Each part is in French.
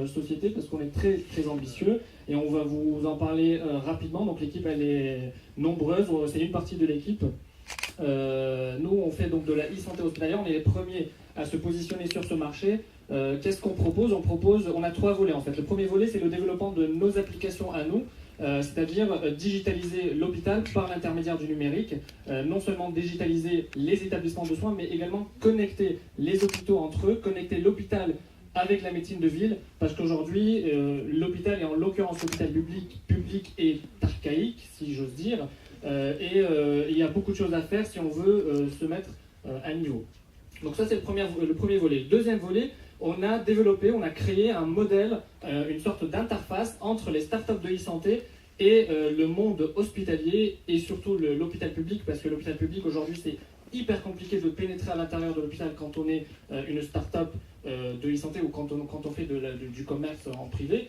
société parce qu'on est très, très ambitieux et on va vous en parler rapidement. Donc l'équipe, elle est nombreuse, c'est une partie de l'équipe. Nous, on fait donc de la e-santé hospitalière, on est les premiers à se positionner sur ce marché. Qu'est-ce qu'on propose ? On a 3 volets en fait. Le premier volet, c'est le développement de nos applications à nous, c'est-à-dire digitaliser l'hôpital par l'intermédiaire du numérique, non seulement digitaliser les établissements de soins, mais également connecter les hôpitaux entre eux, connecter l'hôpital avec la médecine de ville, parce qu'aujourd'hui, l'hôpital, et en l'occurrence l'hôpital public est archaïque, si j'ose dire, et il y a beaucoup de choses à faire si on veut se mettre à niveau. Donc ça, c'est le premier volet. Le deuxième volet, on a créé un modèle, une sorte d'interface entre les startups de e-santé et le monde hospitalier, et surtout l'hôpital public, parce que l'hôpital public, aujourd'hui, c'est hyper compliqué de pénétrer à l'intérieur de l'hôpital quand on est une start-up de e-santé ou quand on fait du commerce en privé.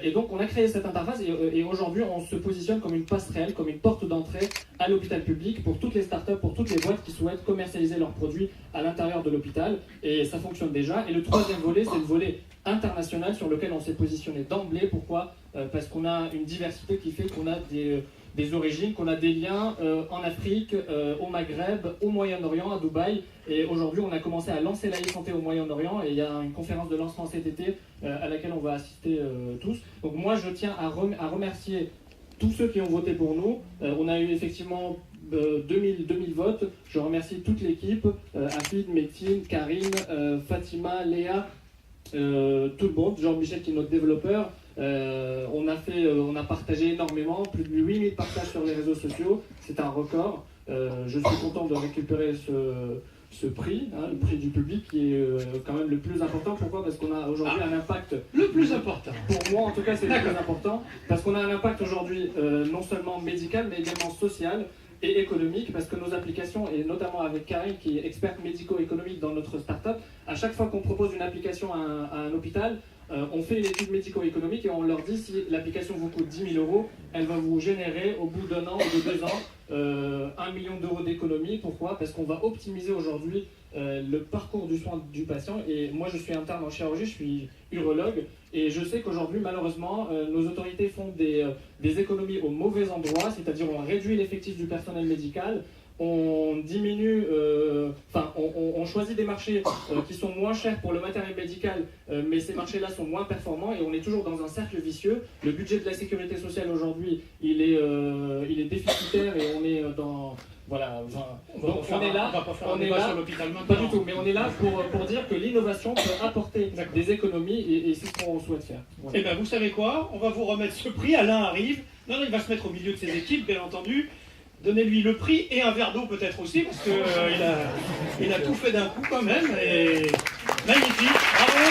Et donc on a créé cette interface et aujourd'hui on se positionne comme une passerelle, comme une porte d'entrée à l'hôpital public pour toutes les start-up, pour toutes les boîtes qui souhaitent commercialiser leurs produits à l'intérieur de l'hôpital. Et ça fonctionne déjà. Et le troisième volet, c'est le volet international sur lequel on s'est positionné d'emblée. Pourquoi ? Parce qu'on a une diversité qui fait qu'on a des origines, qu'on a des liens en Afrique, au Maghreb, au Moyen-Orient, à Dubaï. Et aujourd'hui, on a commencé à lancer la e-santé au Moyen-Orient et il y a une conférence de lancement cet été à laquelle on va assister tous. Donc moi, je tiens à remercier tous ceux qui ont voté pour nous. On a eu effectivement 2000 votes. Je remercie toute l'équipe, Afid, Métine, Karine, Fatima, Léa, tout le monde, Jean-Michel qui est notre développeur. On a partagé énormément, plus de 8000 partages sur les réseaux sociaux, c'est un record. Je suis content de récupérer ce prix, le prix du public qui est quand même le plus important. Pourquoi ? Parce qu'on a aujourd'hui un impact... Le plus important. Pour moi en tout cas c'est le plus important, parce qu'on a un impact aujourd'hui non seulement médical mais également social et économique, parce que nos applications, et notamment avec Karine qui est experte médico-économique dans notre start-up, à chaque fois qu'on propose une application à un hôpital, on fait une étude médico-économique et on leur dit si l'application vous coûte 10 000 €, elle va vous générer au bout d'1 an ou de 2 ans 1 million d'euros d'économie. Pourquoi ? Parce qu'on va optimiser aujourd'hui le parcours du soin du patient. Et moi je suis interne en chirurgie, je suis urologue, et je sais qu'aujourd'hui malheureusement nos autorités font des économies au mauvais endroit, c'est-à-dire on réduit l'effectif du personnel médical, on diminue, on choisit des marchés qui sont moins chers pour le matériel médical, mais ces marchés-là sont moins performants et on est toujours dans un cercle vicieux. Le budget de la sécurité sociale aujourd'hui, il est déficitaire et on est dans... Voilà, donc on est là, on est là sur l'hôpital maintenant. Pas du tout, mais on est là pour dire que l'innovation peut apporter des économies et c'est ce qu'on souhaite faire. Voilà. Eh bien, vous savez quoi ? On va vous remettre ce prix. Alain arrive. Non, il va se mettre au milieu de ses équipes, bien entendu. Donnez-lui le prix et un verre d'eau peut-être aussi, parce qu'il a tout fait d'un coup quand même. Et... magnifique, bravo.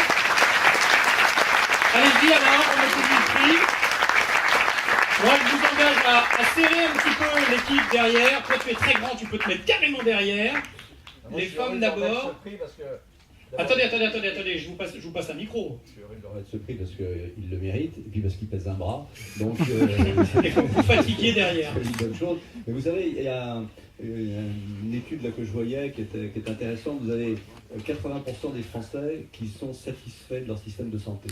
Allez-y Alain, remettez-lui le prix. Moi, je vous engage à serrer un petit peu l'équipe derrière. Toi, tu es très grand, tu peux te mettre carrément derrière. Moi, les femmes d'abord. Attendez, je vous passe un micro. Je suis heureux de leur mettre ce prix parce qu'il le mérite, et puis parce qu'il pèse un bras. Donc, et comme vous fatiguez derrière. C'est une bonne chose. Mais vous savez, il y a une étude là, que je voyais qui est intéressante. Vous avez 80% des Français qui sont satisfaits de leur système de santé.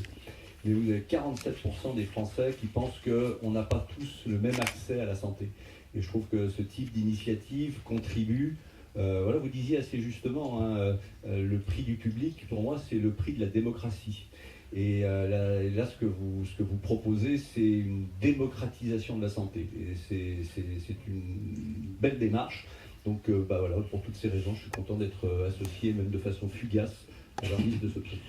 Mais vous avez 47% des Français qui pensent qu'on n'a pas tous le même accès à la santé. Et je trouve que ce type d'initiative contribue. Voilà, vous disiez assez justement, le prix du public, pour moi, c'est le prix de la démocratie. Et là, ce que vous proposez, c'est une démocratisation de la santé. Et c'est une belle démarche. Donc, voilà, pour toutes ces raisons, je suis content d'être associé, même de façon fugace, à la remise de ce prix.